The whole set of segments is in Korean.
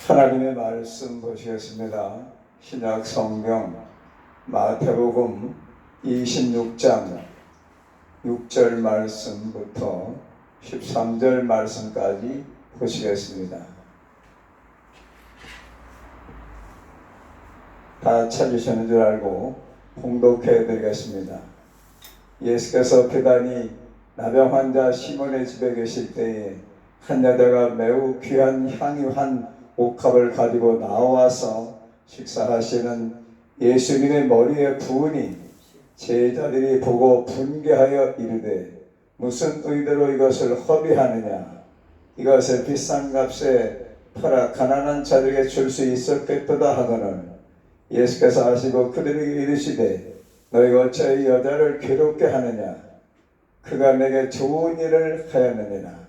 하나님의 말씀 보시겠습니다. 신약 성경 마태복음 26장 6절 말씀부터 13절 말씀까지 보시겠습니다. 다 찾으셨는 줄 알고 봉독해 드리겠습니다. 예수께서 비단이 나병 환자 시몬의 집에 계실 때에 한 여자가 매우 귀한 향유한 옥합을 가지고 나와서 식사하시는 예수님의 머리에 부으니 제자들이 보고 분개하여 이르되 무슨 의도로 이것을 허비하느냐, 이것을 비싼 값에 팔아 가난한 자들에게 줄 수 있었겠도다 하거늘 예수께서 하시고 그들에게 이르시되 너희가 어찌 이 여자를 괴롭게 하느냐, 그가 내게 좋은 일을 하였느니라.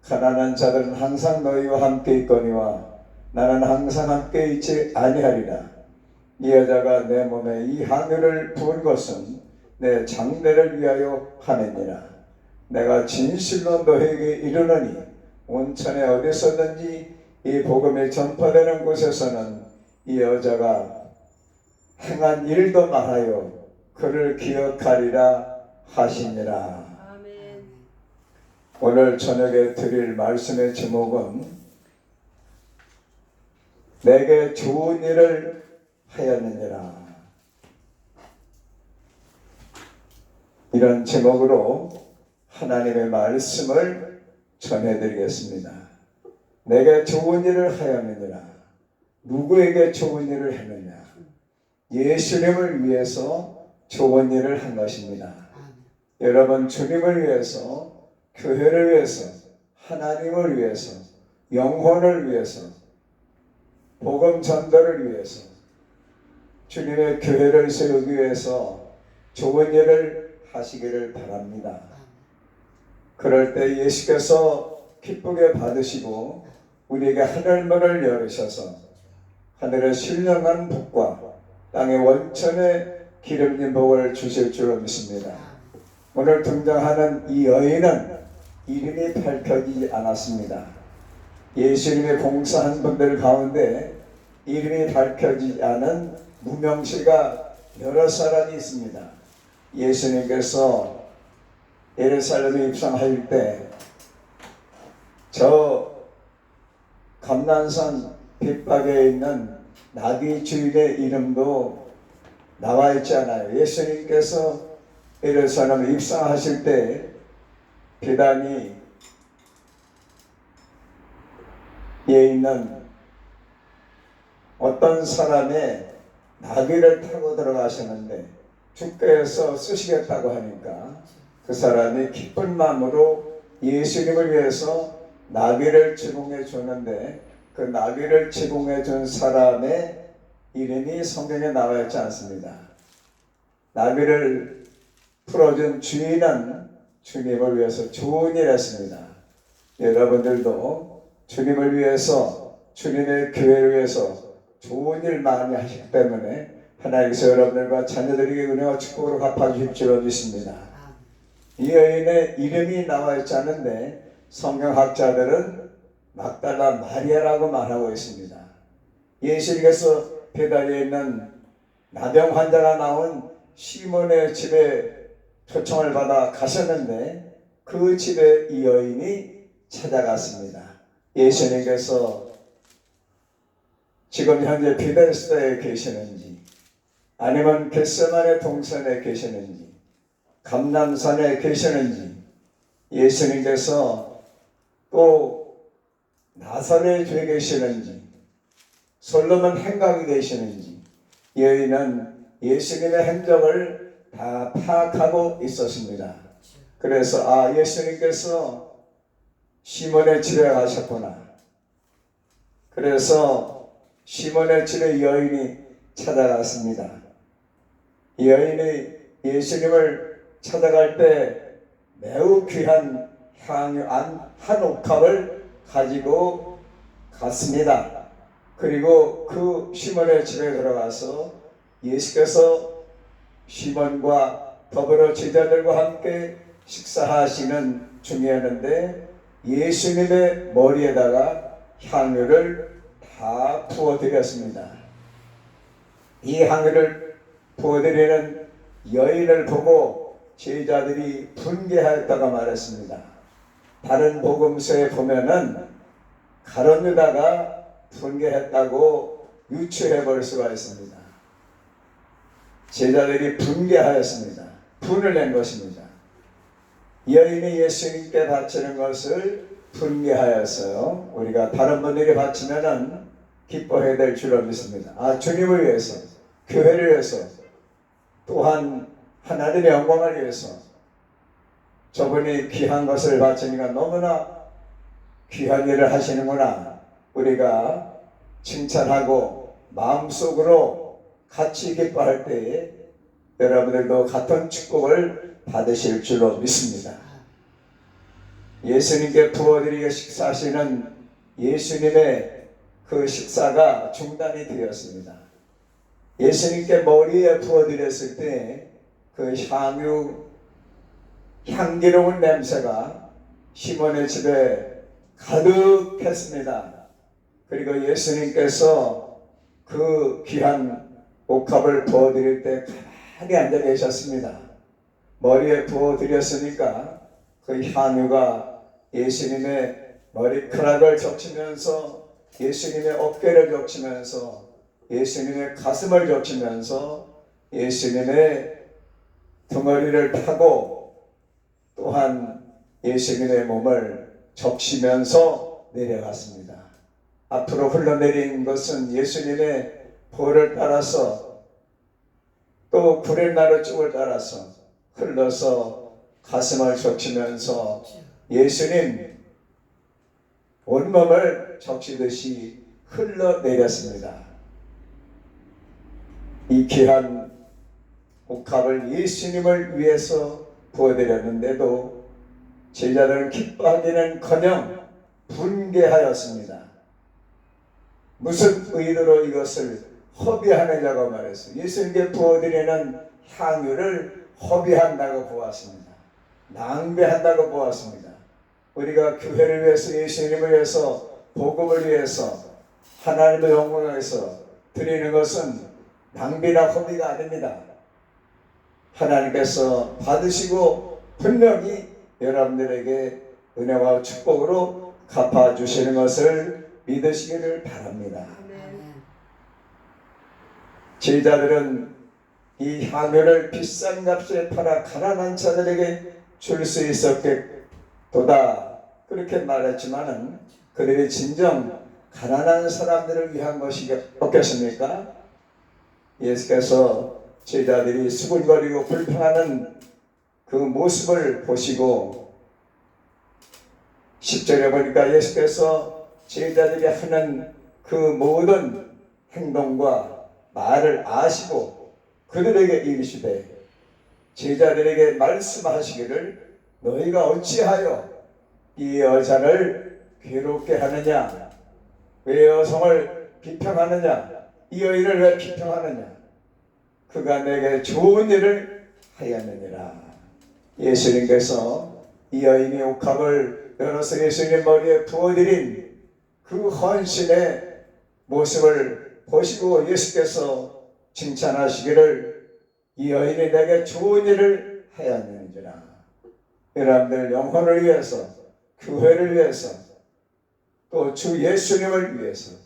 가난한 자들은 항상 너희와 함께 있거니와 나는 항상 함께 있지 아니하리라. 이 여자가 내 몸에 이 향유를 부은 것은 내 장례를 위하여 하느니라. 내가 진실로 너희에게 이르노니 온천에 어디서든지 이 복음이 전파되는 곳에서는 이 여자가 행한 일도 말하여 그를 기억하리라 하시니라. 아멘. 오늘 저녁에 드릴 말씀의 제목은 내게 좋은 일을 하였느니라. 이런 제목으로 하나님의 말씀을 전해드리겠습니다. 내게 좋은 일을 하였느니라. 누구에게 좋은 일을 했느냐? 예수님을 위해서 좋은 일을 한 것입니다. 여러분, 주님을 위해서, 교회를 위해서, 하나님을 위해서, 영혼을 위해서, 복음 전도를 위해서, 주님의 교회를 세우기 위해서 좋은 일을 하시기를 바랍니다. 그럴 때 예수께서 기쁘게 받으시고 우리에게 하늘문을 열으셔서 하늘의 신령한 복과 땅의 원천의 기름진 복을 주실 줄로 믿습니다. 오늘 등장하는 이 여인은 이름이 밝혀지지 않았습니다. 예수님의 봉사한 분들 가운데 이름이 밝혀지지 않은 무명시가 여러 사람이 있습니다. 예수님께서 예루살렘에 입성할 때 저 감난산 빗박에 있는 나귀 주인의 이름도 나와 있지 않아요. 예수님께서 예루살렘에 입성하실 때 비단이 에 있는 어떤 사람의 나귀를 타고 들어가셨는데 주께서 쓰시겠다고 하니까 그 사람이 기쁜 마음으로 예수님을 위해서 나귀를 제공해 줬는데 그 나귀를 제공해 준 사람의 이름이 성경에 나와 있지 않습니다. 나귀를 풀어준 주인은 주님을 위해서 좋은 일을 했습니다. 여러분들도 주님을 위해서, 주님의 교회를 위해서 좋은 일 많이 하시기 때문에 하나님께서 여러분들과 자녀들에게 은혜와 축복으로 갚아주실 줄 믿습니다. 이 여인의 이름이 나와 있지 않은데 성경학자들은 막달라 마리아라고 말하고 있습니다. 예수님께서 베다니에 있는 나병 환자가 나온 시몬의 집에 초청을 받아 가셨는데 그 집에 이 여인이 찾아갔습니다. 예수님께서 지금 현재 베데스다에 계시는지 아니면 겟세마네 동산에 계시는지 감람산에 계시는지 예수님께서 또 나사렛에 계시는지 솔로몬 행각에 계시는지 여인은 예수님의 행적을 다 파악하고 있었습니다. 그래서 예수님께서 시몬의 집에 가셨구나. 그래서 시몬의 집에 여인이 찾아갔습니다. 여인이 예수님을 찾아갈 때 매우 귀한 향유 한 옥합을 가지고 갔습니다. 그리고 그 시몬의 집에 들어가서 예수께서 시몬과 더불어 제자들과 함께 식사하시는 중이었는데 예수님의 머리에다가 향유를 다 부어드렸습니다. 이 향유를 부어드리는 여인을 보고 제자들이 분개하였다가 말했습니다. 다른 복음서에 보면은 가룟 유다가 분개했다고 유추해 볼 수가 있습니다. 제자들이 분개하였습니다. 분을 낸 것입니다. 여인이 예수님께 바치는 것을 분개하였어요. 우리가 다른 분들이 바치면은 기뻐해야 될 줄로 믿습니다. 주님을 위해서, 교회를 위해서, 또한 하나님의 영광을 위해서 저분이 귀한 것을 바치니까 너무나 귀한 일을 하시는구나. 우리가 칭찬하고 마음속으로 같이 기뻐할 때에 여러분들도 같은 축복을 받으실 줄로 믿습니다. 예수님께 부어드리고 식사하시는 예수님의 그 식사가 중단이 되었습니다. 예수님께 머리에 부어드렸을 때 그 향기로운 냄새가 시몬의 집에 가득했습니다. 그리고 예수님께서 그 귀한 옥합을 부어드릴 때 가만히 앉아 계셨습니다. 머리에 부어드렸으니까 그 향유가 예수님의 머리카락을 적시면서 예수님의 어깨를 적시면서 예수님의 가슴을 적시면서 예수님의 덩어리를 타고 또한 예수님의 몸을 적시면서 내려갔습니다. 앞으로 흘러내린 것은 예수님의 볼을 따라서 또 구레나루 쪽을 따라서 흘러서 가슴을 적시면서 예수님 온몸을 적시듯이 흘러내렸습니다. 이 귀한 옥합을 예수님을 위해서 부어드렸는데도 제자들은 기뻐하기는커녕 분개하였습니다. 무슨 의도로 이것을 허비하느냐고 말했어요. 예수님께 부어드리는 향유를 허비한다고 보았습니다. 낭비한다고 보았습니다. 우리가 교회를 위해서, 예수님을 위해서, 복음을 위해서, 하나님의 영광을 위해서 드리는 것은 낭비나 허비가 아닙니다. 하나님께서 받으시고 분명히 여러분들에게 은혜와 축복으로 갚아주시는 것을 믿으시기를 바랍니다. 제자들은 이 향유를 비싼 값에 팔아 가난한 자들에게 줄 수 있었겠도다 그렇게 말했지만은 그들이 진정 가난한 사람들을 위한 것이 없겠습니까? 예수께서 제자들이 수군거리고 불평하는 그 모습을 보시고 10절에 보니까 예수께서 제자들이 하는 그 모든 행동과 말을 아시고 그들에게 이르시되 제자들에게 말씀하시기를 너희가 어찌하여 이 여자를 괴롭게 하느냐, 왜 여성을 비평하느냐, 이 여인을 왜 비평하느냐, 그가 내게 좋은 일을 하였느니라. 예수님께서 이 여인이 옥합을 열어서 예수님 머리에 부어드린 그 헌신의 모습을 보시고 예수께서 칭찬하시기를 이 여인이 내게 좋은 일을 하였느니라. 여러분들 영혼을 위해서, 교회를 위해서, 또 주 예수님을 위해서,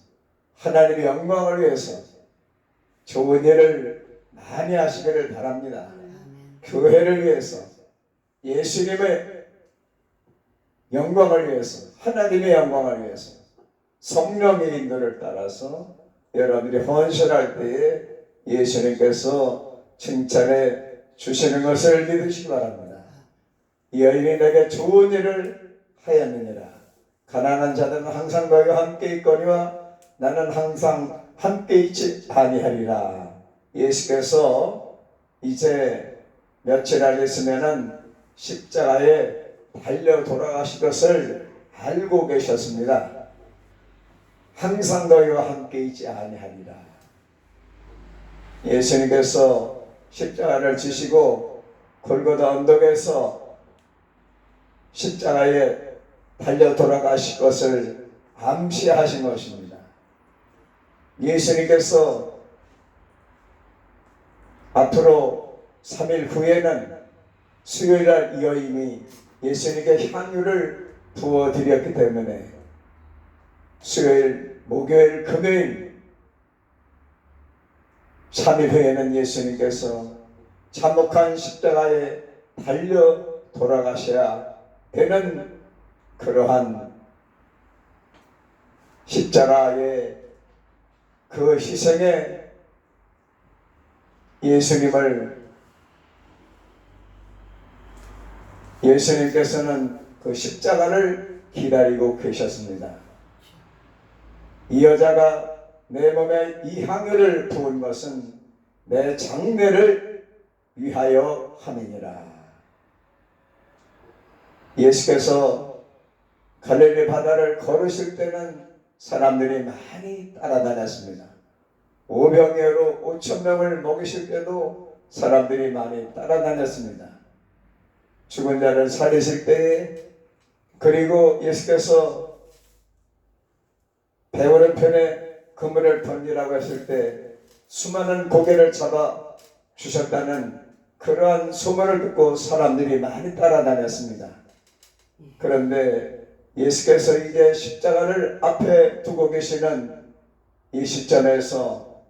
하나님의 영광을 위해서 좋은 일을 많이 하시기를 바랍니다. 교회를 위해서, 예수님의 영광을 위해서, 하나님의 영광을 위해서 성령의 인도를 따라서 여러분들이 헌신할 때에 예수님께서 칭찬해 주시는 것을 믿으시기 바랍니다. 이 여인이 내게 좋은 일을 하였느니라. 가난한 자들은 항상 너희와 함께 있거니와 나는 항상 함께 있지 아니하리라. 예수께서 이제 며칠 안 있으면은 십자가에 달려 돌아가실 것을 알고 계셨습니다. 항상 너희와 함께 있지 아니하리라. 예수님께서 십자가를 지시고 골고다 언덕에서 십자가에 달려 돌아가실 것을 암시하신 것입니다. 예수님께서 앞으로 3일 후에는 수요일날 이 여인이 예수님께 향유를 부어드렸기 때문에 수요일, 목요일, 금요일 3일 후에는 예수님께서 참혹한 십자가에 달려 돌아가셔야 되는 그러한 십자가의 그 희생에 예수님께서는 그 십자가를 기다리고 계셨습니다. 이 여자가 내 몸에 이 향유를 부은 것은 내 장례를 위하여 함이니라. 예수께서 갈릴리 바다를 걸으실 때는 사람들이 많이 따라다녔습니다. 오병이어로 5,000명을 먹이실 때도 사람들이 많이 따라다녔습니다. 죽은 자를 살리실 때에, 그리고 예수께서 배오른편에 그물을 던지라고 했을 때 수많은 고개를 잡아 주셨다는 그러한 소문을 듣고 사람들이 많이 따라다녔습니다. 그런데 예수께서 이제 십자가를 앞에 두고 계시는 이 시점에서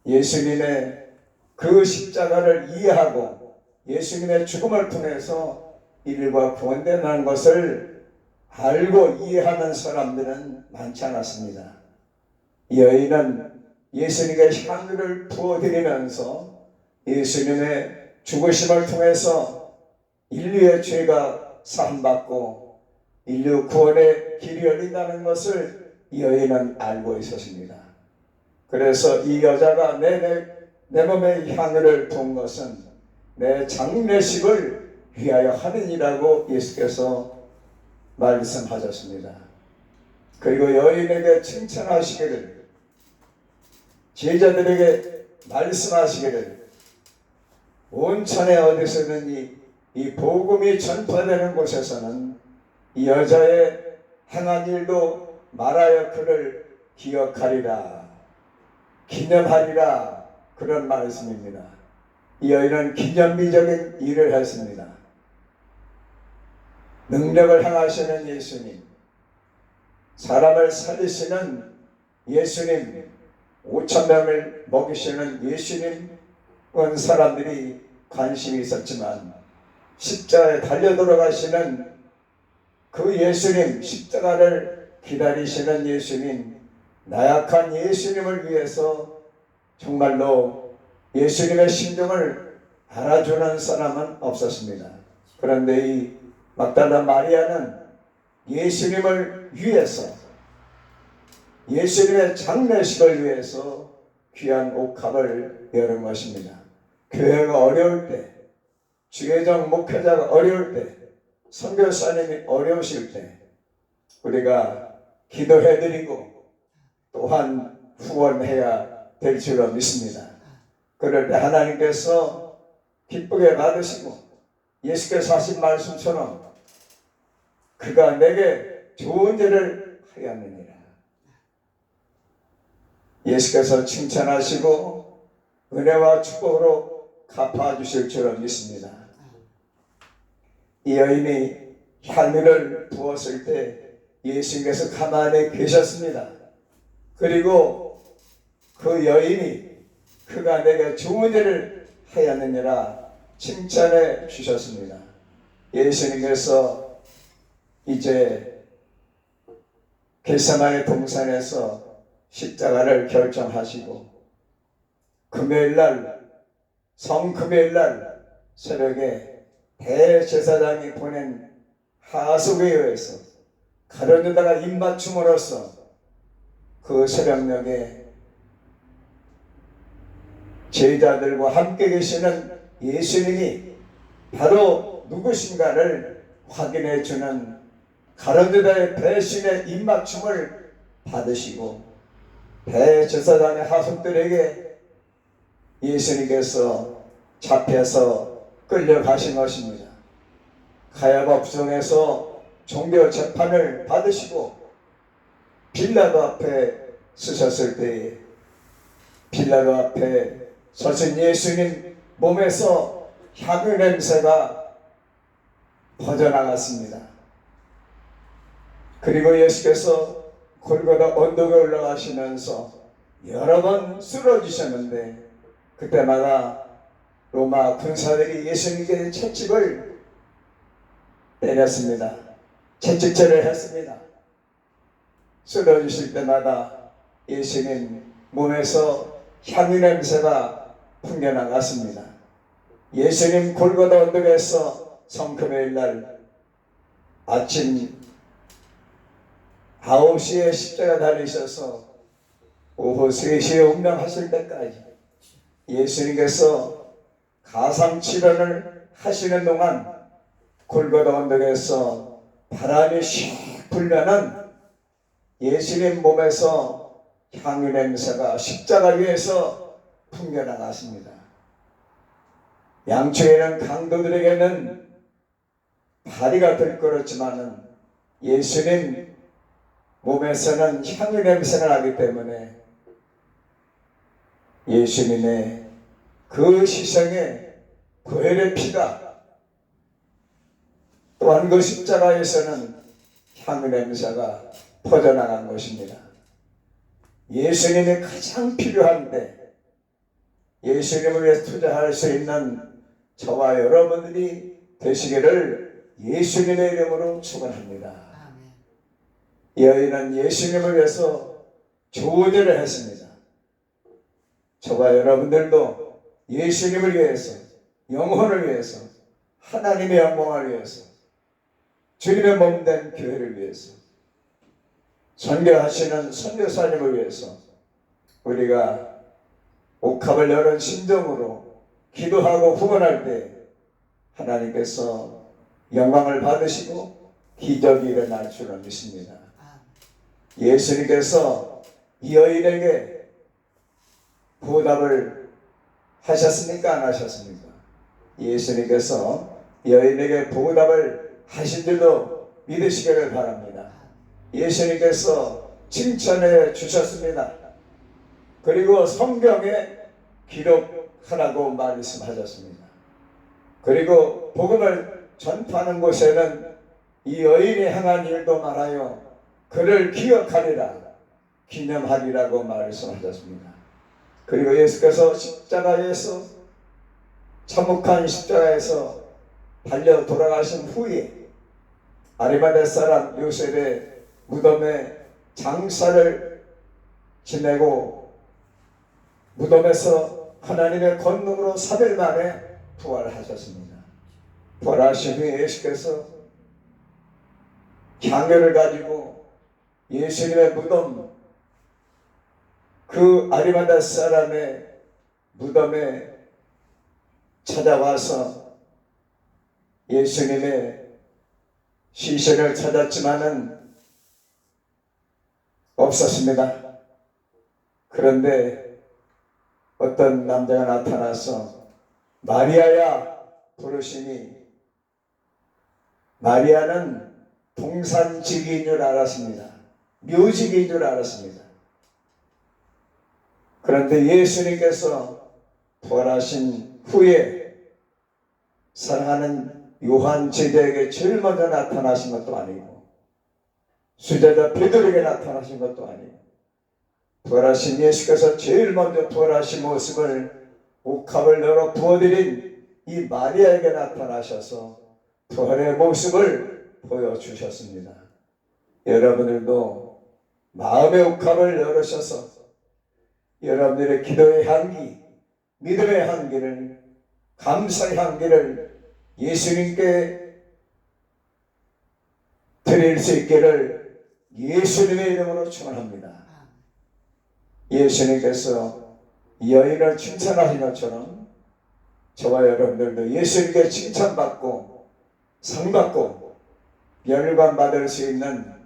예수님의 그 십자가를 이해하고 예수님의 죽음을 통해서 인류가 구원된다는 것을 알고 이해하는 사람들은 많지 않았습니다. 이 여인은 예수님께 향유를 부어드리면서 예수님의 죽으심을 통해서 인류의 죄가 사함받고 인류 구원의 길이 열린다는 것을 이 여인은 알고 있었습니다. 그래서 이 여자가 내 몸에 향유를 부은 것은 내 장례식을 위하여 하느니라고 예수께서 말씀하셨습니다. 그리고 여인에게 칭찬하시기를, 제자들에게 말씀하시기를, 온 천에 어디서든지 이 복음이 전파되는 곳에서는 이 여자의 행한 일도 말하여 그를 기억하리라, 기념하리라, 그런 말씀입니다. 이 여인은 기념비적인 일을 했습니다. 능력을 행하시는 예수님, 사람을 살리시는 예수님, 5,000명을 먹이시는 예수님은 사람들이 관심이 있었지만 십자가에 달려 돌아가시는 그 예수님, 십자가를 기다리시는 예수님, 나약한 예수님을 위해서 정말로 예수님의 심정을 알아주는 사람은 없었습니다. 그런데 이 막달라 마리아는 예수님을 위해서, 예수님의 장례식을 위해서 귀한 옥합을 여는 것입니다. 교회가 어려울 때, 주계정 목회자가 어려울 때, 선교사님이 어려우실 때 우리가 기도해드리고 또한 후원해야 될 줄로 믿습니다. 그럴 때 하나님께서 기쁘게 받으시고 예수께서 하신 말씀처럼 그가 내게 좋은 일을 하였느니라. 예수께서 칭찬하시고 은혜와 축복으로 갚아주실 줄로 믿습니다. 이 여인이 향유를 부었을 때 예수님께서 가만히 계셨습니다. 그리고 그 여인이 그가 내게 좋은 일을 하였느니라 칭찬해 주셨습니다. 예수님께서 이제 겟세마네 동산에서 십자가를 결정하시고 금요일날, 성금요일날 새벽에 대제사장이 보낸 하수구에 의해서 가려내다가 입맞춤으로써 그 새벽녘에 제자들과 함께 계시는 예수님이 바로 누구신가를 확인해 주는 가룟유다의 배신의 입맞춤을 받으시고 대제사장의 하숙들에게 예수님께서 잡혀서 끌려가신 것입니다. 가야바 부정에서 종교 재판을 받으시고 빌라도 앞에 쓰셨을 때에 빌라도 앞에 서신 예수님 몸에서 향유 냄새가 퍼져나갔습니다. 그리고 예수께서 골고다 언덕에 올라가시면서 여러 번 쓰러지셨는데 그때마다 로마 군사들이 예수님께 채찍을 때렸습니다. 채찍질을 했습니다. 쓰러지실 때마다 예수님 몸에서 향유 냄새가 풍겨나갔습니다. 예수님 골고다 언덕에서 성금요일 날 아침 9시에 십자가 달리셔서 오후 3시에 운명하실 때까지 예수님께서 가상치료를 하시는 동안 골고다 언덕에서 바람이 씩 불면은 예수님 몸에서 향유 냄새가 십자가 위에서 풍겨나갔습니다. 양초에는 강도들에게는 다리가 들끓었지만은 예수님 몸에서는 향유 냄새가 나기 때문에 예수님의 그 희생의 보혈의 피가 또한 그 십자가에서는 향유 냄새가 퍼져나간 것입니다. 예수님이 가장 필요한데 예수님을 위해 투자할 수 있는 저와 여러분들이 되시기를 예수님의 이름으로 축원합니다. 이 여인은 예수님을 위해서 조언을 했습니다. 저와 여러분들도 예수님을 위해서, 영혼을 위해서, 하나님의 영광을 위해서, 주님의 몸된 교회를 위해서, 선교하시는 선교사님을 위해서 우리가 옥합을 열은 심정으로 기도하고 후원할 때 하나님께서 영광을 받으시고 기적이 일어날 줄을 믿습니다. 예수님께서 이 여인에게 보답을 하셨습니까? 안 하셨습니까? 예수님께서 여인에게 보답을 하신 줄도 믿으시기를 바랍니다. 예수님께서 칭찬해 주셨습니다. 그리고 성경에 기록하라고 말씀하셨습니다. 그리고 복음을 전파하는 곳에는 이 여인이 행한 일도 말하여 그를 기억하리라, 기념하리라고 말씀하셨습니다. 그리고 예수께서 십자가에서 참혹한 십자가에서 달려 돌아가신 후에 아리마대 사람 요셉의 무덤에 장사를 지내고 무덤에서 하나님의 권능으로 3일 만에 부활하셨습니다. 부활하신 후에 예수께서 향유를 가지고 예수님의 무덤, 그 아리마다 사람의 무덤에 찾아와서 예수님의 시신을 찾았지만은 없었습니다. 그런데 어떤 남자가 나타나서 마리아야 부르시니 마리아는 동산직인 줄 알았습니다. 묘직인 줄 알았습니다. 그런데 예수님께서 부활하신 후에 사랑하는 요한 제자에게 제일 먼저 나타나신 것도 아니고 수제자 베드로에게 나타나신 것도 아니고 부활하신 예수께서 제일 먼저 부활하신 모습을 옥합을 열어 부어드린 이 마리아에게 나타나셔서 부활의 모습을 보여주셨습니다. 여러분들도 마음의 옥합을 열으셔서 여러분들의 기도의 향기, 믿음의 향기를, 감사의 향기를 예수님께 드릴 수 있기를 예수님의 이름으로 축원합니다. 예수님께서 여인을 칭찬하신 것처럼 저와 여러분들도 예수님께 칭찬받고 상받고 열관 받을 수 있는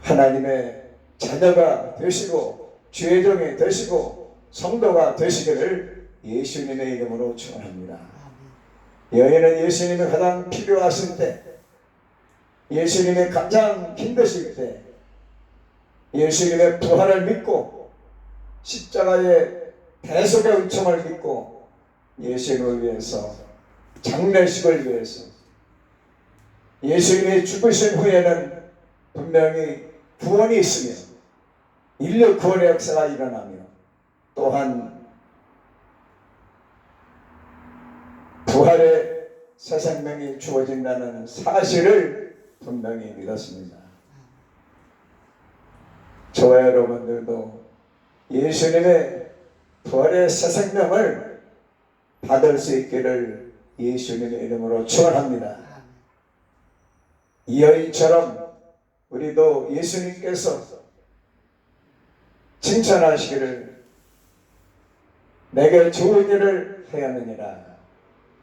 하나님의 자녀가 되시고 주의 종이 되시고 성도가 되시기를 예수님의 이름으로 축원합니다. 여인은 예수님이 가장 필요하실 때, 예수님이 가장 힘드실 때 예수님의 부활을 믿고 십자가의 대속의 은총을 믿고 예수님을 위해서, 장례식을 위해서, 예수님이 죽으신 후에는 분명히 구원이 있으며 인류 구원의 역사가 일어나며 또한 부활의 새 생명이 주어진다는 사실을 분명히 믿었습니다. 저와 여러분들도 예수님의 부활의 새 생명을 받을 수 있기를 예수님의 이름으로 축원합니다. 이 여인처럼 우리도 예수님께서 칭찬하시기를 내게 좋은 일을 하였느니라,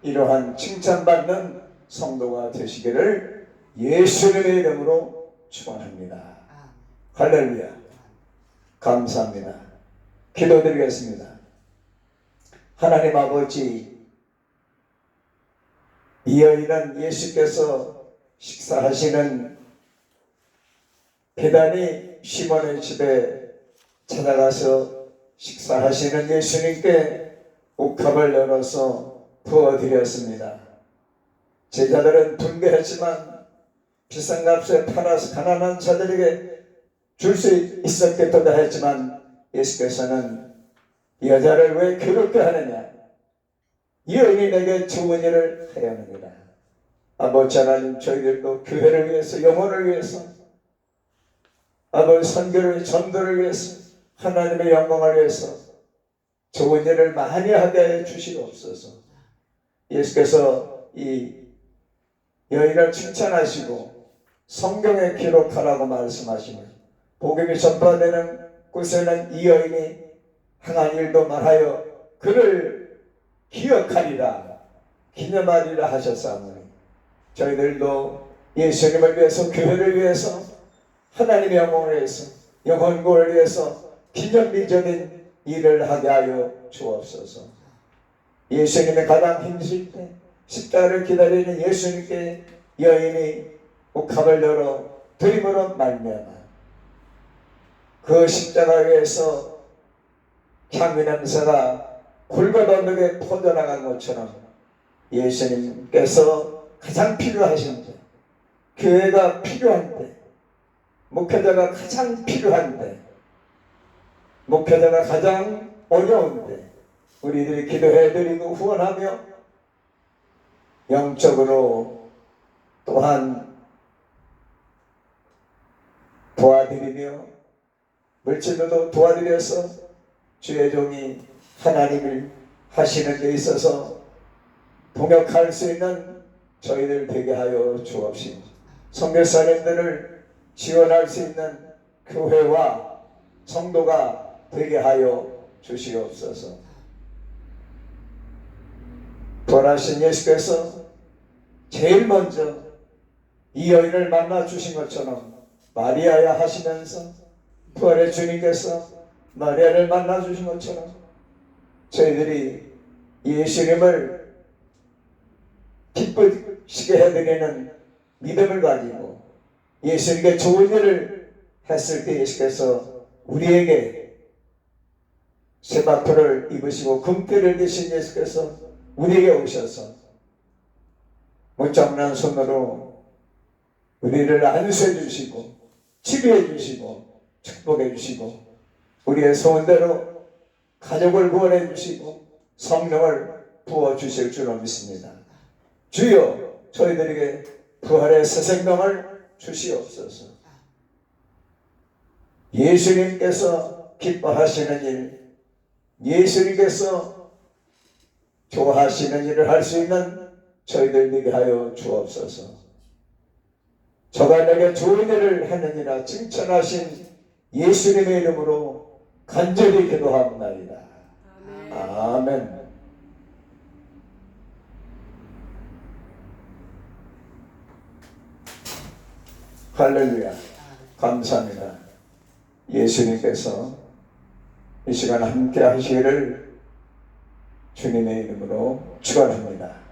이러한 칭찬받는 성도가 되시기를 예수님의 이름으로 축원합니다. 할렐루야. 감사합니다. 기도드리겠습니다. 하나님 아버지, 이 여인은 예수께서 식사하시는 베다니 시몬의 집에 찾아가서 식사하시는 예수님께 옥합을 열어서 부어드렸습니다. 제자들은 분개했지만 비싼 값에 팔아서 가난한 자들에게 줄 수 있었겠다 했지만 예수께서는 이 여자를 왜 괴롭게 하느냐, 이 여인이 내게 좋은 일을 하였느니라. 아버지 하나님, 저희들도 교회를 위해서, 영혼을 위해서, 아버지 선교를 위해서, 전도를 위해서, 하나님의 영광을 위해서 좋은 일을 많이 하게 해 주시옵소서. 예수께서 이 여인을 칭찬하시고 성경에 기록하라고 말씀하시며 복음이 전파되는 곳에는 이 여인이 행한 일도 말하여 그를 기억하리라, 기념하리라 하셨사오니 저희들도 예수님을 위해서, 교회를 위해서, 하나님의 영광을 위해서, 영혼구원을 위해서 기념비적인 일을 하게 하여 주옵소서. 예수님의 가장 힘드실 때 십자가를 기다리는 예수님께 여인이 옥합을 열어 드림으로 말미암아 그 십자가에서 향기 냄새가 골고루 언덕에 퍼져나간 것처럼 예수님께서 가장 필요하신 때, 교회가 필요한 때, 목회자가 가장 필요한 때, 목회자가 가장 어려운 때 우리들이 기도해드리고 후원하며 영적으로 또한 도와드리며 물질로도 도와드려서 주의 종이 하나님을 하시는 데 있어서 동역할 수 있는 저희들 되게 하여 주옵시고, 선교사님들을 지원할 수 있는 교회와 성도가 되게 하여 주시옵소서. 부활하신 예수께서 제일 먼저 이 여인을 만나 주신 것처럼 마리아야 하시면서 부활의 주님께서 마리아를 만나 주신 것처럼 저희들이 예수님을 기쁘시게 해드리는 믿음을 가지고 예수님께 좋은 일을 했을 때 예수께서 우리에게 세마포를 입으시고 금태를 드신 예수께서 우리에게 오셔서 무장난 손으로 우리를 안수해 주시고 치료해 주시고 축복해 주시고 우리의 소원대로 가족을 구원해 주시고 성령을 부어 주실 줄로 믿습니다. 주여, 저희들에게 부활의 새 생명을 주시옵소서. 예수님께서 기뻐하시는 일, 예수님께서 좋아하시는 일을 할 수 있는 저희들 되게 하여 주옵소서. 저가 내게 좋은 일을 하느니라 칭찬하신 예수님의 이름으로 간절히 기도합니다. 아멘. 할렐루야. 감사합니다. 예수님께서 이 시간 함께 하시기를 주님의 이름으로 축원합니다.